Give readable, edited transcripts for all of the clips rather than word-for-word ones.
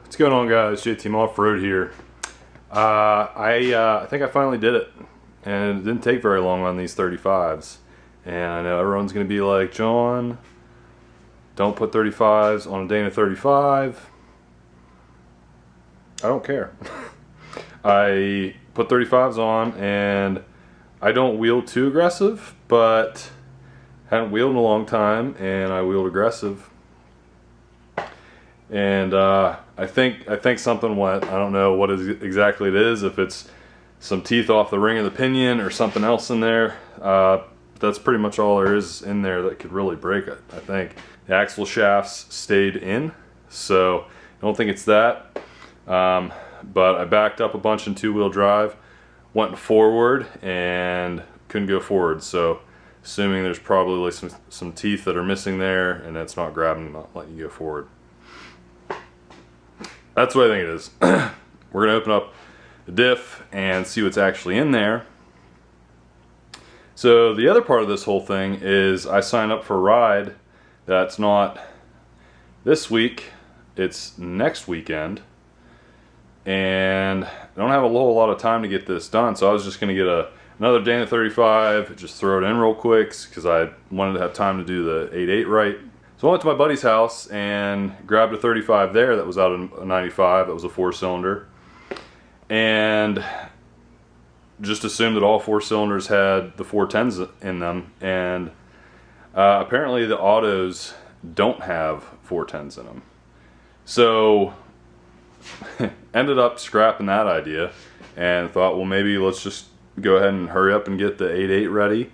What's going on, guys? jtmoffroad here. I think I finally did it, and it didn't take very long on these 35s. And I know everyone's going to be like, John, don't put 35s on a Dana 35. I don't care. I put 35s on, and I don't wheel too aggressive, but hadn't wheeled in a long time, and I wheeled aggressive. And I think something went. I don't know what exactly it is, if it's some teeth off the ring of the pinion or something else in there. That's pretty much all there is in there that could really break it. I think the axle shafts stayed in, so I don't think it's that. But I backed up a bunch in two-wheel drive, went forward, and couldn't go forward. So assuming there's probably some teeth that are missing there, and it's not grabbing, not letting you go forward. That's what I think it is. We're gonna open up the diff and see what's actually in there. So the other part of this whole thing is I signed up for a ride that's not this week, it's next weekend. And I don't have a whole lot of time to get this done, so I was just gonna get another Dana 35, just throw it in real quick, because I wanted to have time to do the 8.8 right. So I went to my buddy's house and grabbed a 35 there that was out of a 95, that was a 4-cylinder. And just assumed that all 4 cylinders had the 410s in them. And apparently the autos don't have 410s in them. So ended up scrapping that idea and thought, well, maybe let's just go ahead and hurry up and get the 8.8 ready.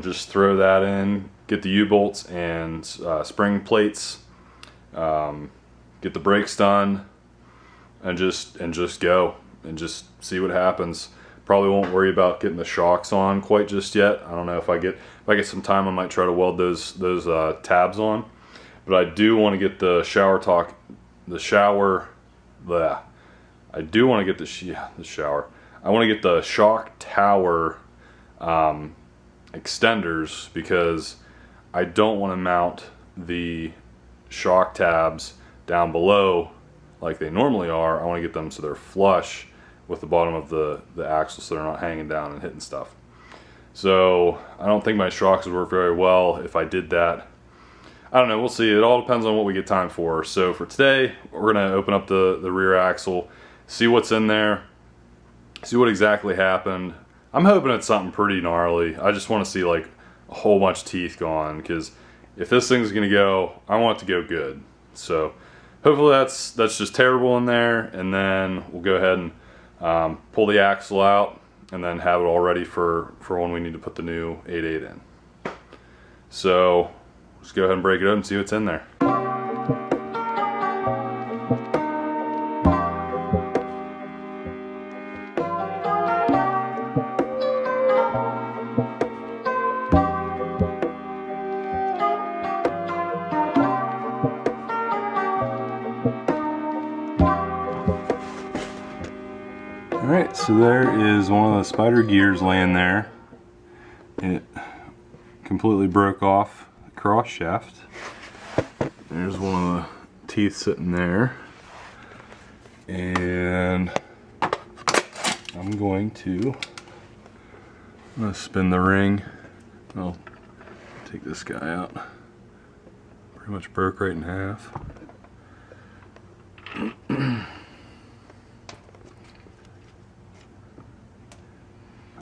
Just throw that in, get the U-bolts and spring plates, get the brakes done, and just go and just see what happens. Probably won't worry about getting the shocks on quite just yet. I don't know, if I get some time, I might try to weld those tabs on. But I do want to get the I want to get the shock tower extenders, because I don't want to mount the shock tabs down below like they normally are. I want to get them so they're flush with the bottom of the axle, so they're not hanging down and hitting stuff. So I don't think my shocks would work very well if I did that. I don't know, we'll see. It all depends on what we get time for. So for today, we're going to open up the rear axle, see what's in there, see what exactly happened. I'm hoping it's something pretty gnarly. I just want to see like a whole bunch of teeth gone, because if this thing's gonna go, I want it to go good. So hopefully that's just terrible in there, and then we'll go ahead and pull the axle out and then have it all ready for when we need to put the new 8.8 in. So let's go ahead and break it up and see what's in there. Alright, so there is one of the spider gears laying there. It completely broke off the cross shaft. There's one of the teeth sitting there. And I'm going to spin the ring. I'll take this guy out. Pretty much broke right in half.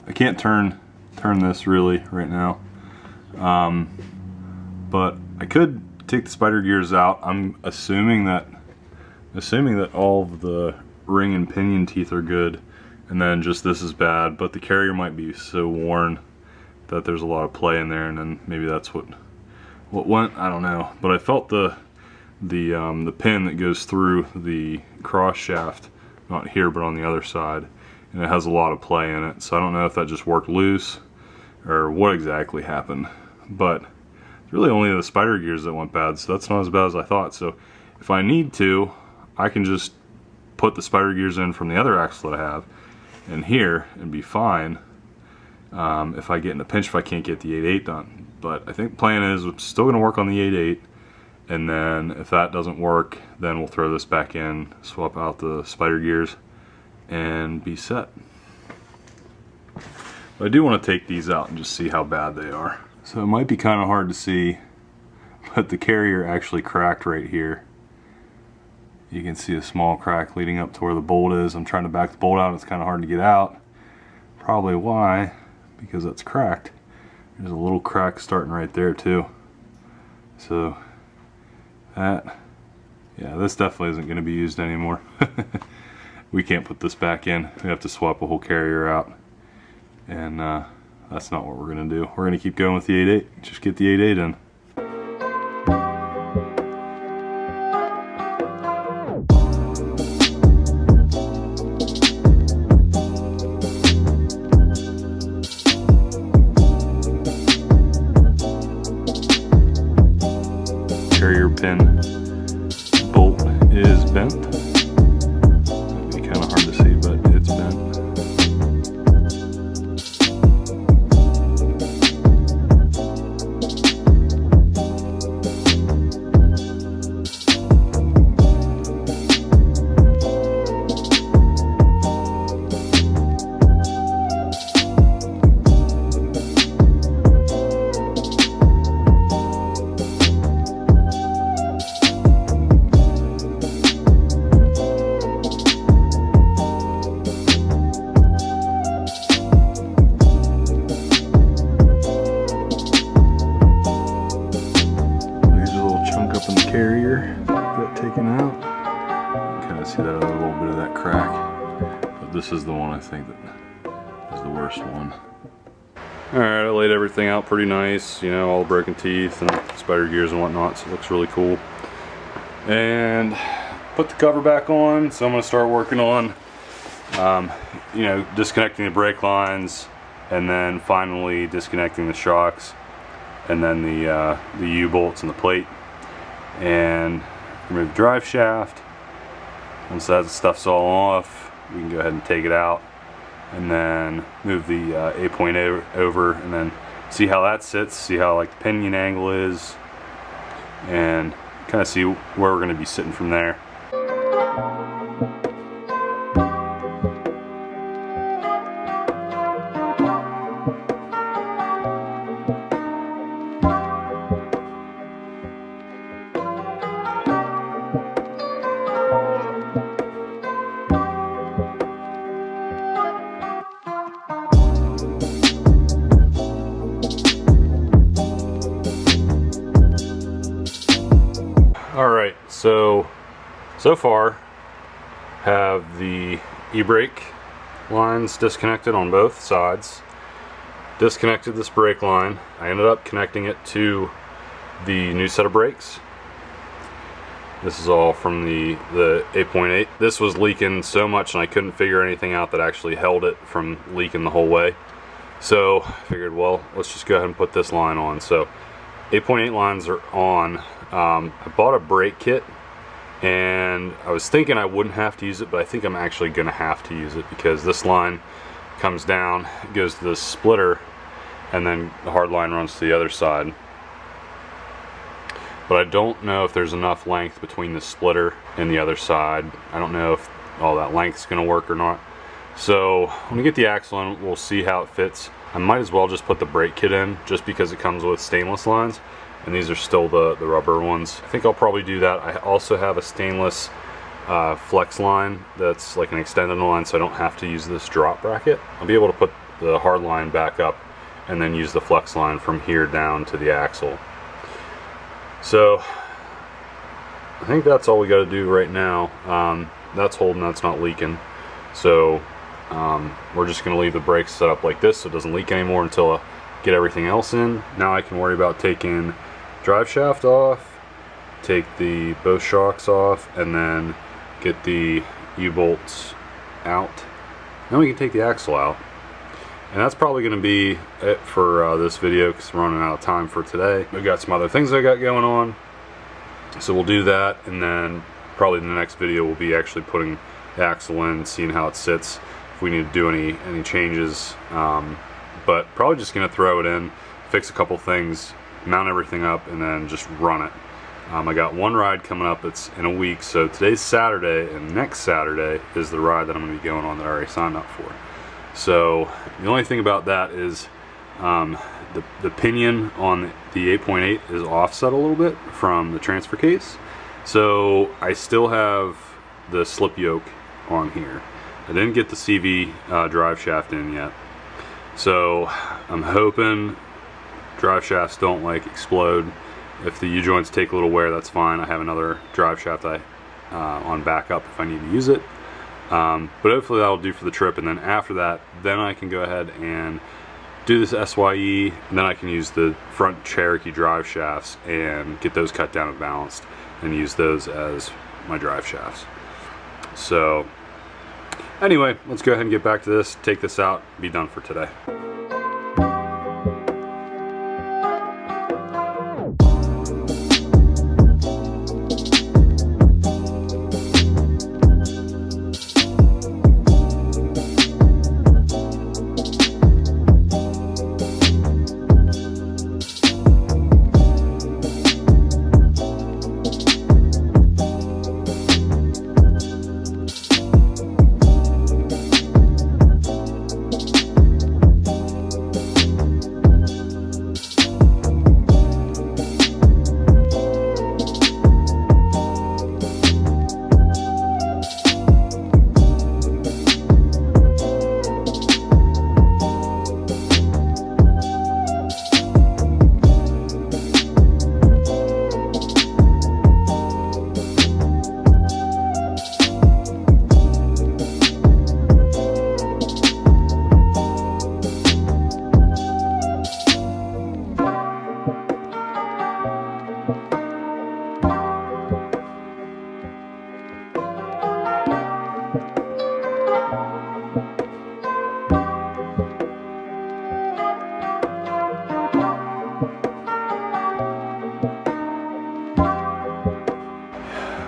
I can't turn this really right now, but I could take the spider gears out. I'm assuming that all of the ring and pinion teeth are good, and then just this is bad. But the carrier might be so worn that there's a lot of play in there, and then maybe that's what went. I don't know. But I felt the pin that goes through the cross shaft, not here but on the other side. And it has a lot of play in it, so I don't know if that just worked loose or what exactly happened. But it's really only the spider gears that went bad, so that's not as bad as I thought. So if I need to, I can just put the spider gears in from the other axle that I have in here and be fine. If I get in a pinch, if I can't get the 8.8 done. But I think the plan is we're still going to work on the 8.8, And then if that doesn't work, then we'll throw this back in, swap out the spider gears, and be set. But I do want to take these out and just see how bad they are. So it might be kind of hard to see, but the carrier actually cracked right here. You can see a small crack leading up to where the bolt is. I'm trying to back the bolt out, it's kind of hard to get out. Probably why, because that's cracked. There's a little crack starting right there too. So that, yeah, this definitely isn't going to be used anymore. We can't put this back in. We have to swap a whole carrier out. And that's not what we're going to do. We're going to keep going with the 8.8. Just get the 8.8 in. Carrier pin bolt is bent. It'll be kind of hard to see, but it's bent. Carrier got taken out. You can kind of see that other little bit of that crack, but this is the one I think that is the worst one. Alright, I laid everything out pretty nice, you know, all the broken teeth and spider gears and whatnot, so it looks really cool. And put the cover back on, so I'm going to start working on you know, disconnecting the brake lines, and then finally disconnecting the shocks, and then the U-bolts and the plate, and remove the drive shaft. Once that stuff's all off, we can go ahead and take it out, and then move the 8.8 over, and then see how that sits, see how like the pinion angle is, and kind of see where we're going to be sitting from there. Alright, so far have the e-brake lines disconnected on both sides. Disconnected this brake line. I ended up connecting it to the new set of brakes. This is all from the 8.8. This was leaking so much and I couldn't figure anything out that actually held it from leaking the whole way. So I figured, well, let's just go ahead and put this line on. So 8.8 lines are on. I bought a brake kit and I was thinking I wouldn't have to use it, but I think I'm actually going to have to use it because this line comes down, it goes to the splitter, and then the hard line runs to the other side. But I don't know if there's enough length between the splitter and the other side. I don't know if all that length is going to work or not. So when we get the axle in, we'll see how it fits. I might as well just put the brake kit in just because it comes with stainless lines. And these are still the rubber ones. I think I'll probably do that. I also have a stainless flex line that's like an extended line, so I don't have to use this drop bracket. I'll be able to put the hard line back up and then use the flex line from here down to the axle. So I think that's all we got to do right now. That's holding, that's not leaking. So we're just going to leave the brakes set up like this so it doesn't leak anymore until I get everything else in. Now I can worry about taking drive shaft off, take the both shocks off, and then get the U-bolts out. Then we can take the axle out. And that's probably going to be it for this video because we're running out of time for today. We've got some other things I got going on, so we'll do that, and then probably the next video will be actually putting the axle in, seeing how it sits, if we need to do any changes. But probably just going to throw it in, fix a couple things, mount everything up, and then just run it. I got one ride coming up. It's in a week, so today's Saturday, and next Saturday is the ride that I'm going to be going on that I already signed up for. So the only thing about that is the pinion on the 8.8 is offset a little bit from the transfer case. So I still have the slip yoke on here. I didn't get the CV drive shaft in yet. So I'm hoping drive shafts don't like explode. If the U-joints take a little wear, that's fine. I have another drive shaft on backup if I need to use it. But hopefully that'll do for the trip, and then after that, then I can go ahead and do this SYE, and then I can use the front Cherokee drive shafts and get those cut down and balanced and use those as my drive shafts. So anyway, let's go ahead and get back to this, take this out, be done for today.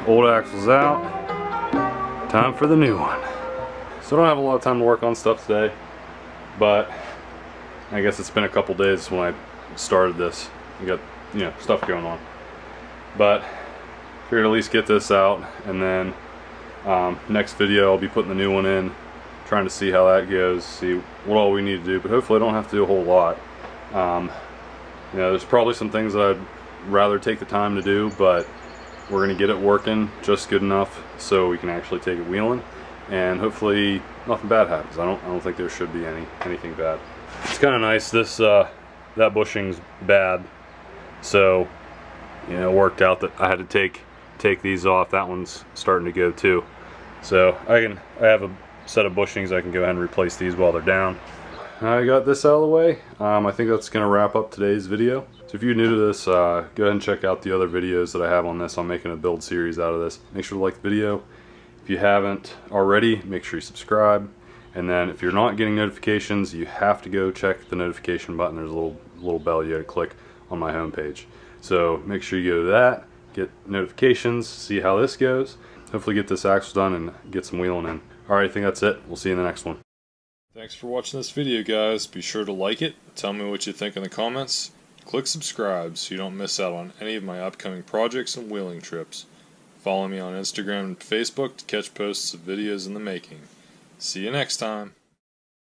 Old axle's out, time for the new one. So I don't have a lot of time to work on stuff today, but I guess it's been a couple days when I started this. I got, you know, stuff going on, but figured at least get this out, and then next video I'll be putting the new one in, trying to see how that goes, see what all we need to do, but hopefully I don't have to do a whole lot. You know, there's probably some things that I'd rather take the time to do, but we're gonna get it working just good enough so we can actually take it wheeling, and hopefully nothing bad happens. I don't think there should be anything bad. It's kind of nice. This that bushing's bad, so you know, it worked out that I had to take these off. That one's starting to go too, so I have a set of bushings. I can go ahead and replace these while they're down. I got this out of the way. I think that's gonna wrap up today's video. So if you're new to this, go ahead and check out the other videos that I have on this. I'm making a build series out of this. Make sure to like the video. If you haven't already, make sure you subscribe. And then if you're not getting notifications, you have to go check the notification button. There's a little bell you gotta click on my homepage. So make sure you go to that, get notifications, see how this goes. Hopefully get this axle done and get some wheeling in. Alright, I think that's it. We'll see you in the next one. Thanks for watching this video, guys. Be sure to like it, tell me what you think in the comments. Click subscribe so you don't miss out on any of my upcoming projects and wheeling trips. Follow me on Instagram and Facebook to catch posts of videos in the making. See you next time.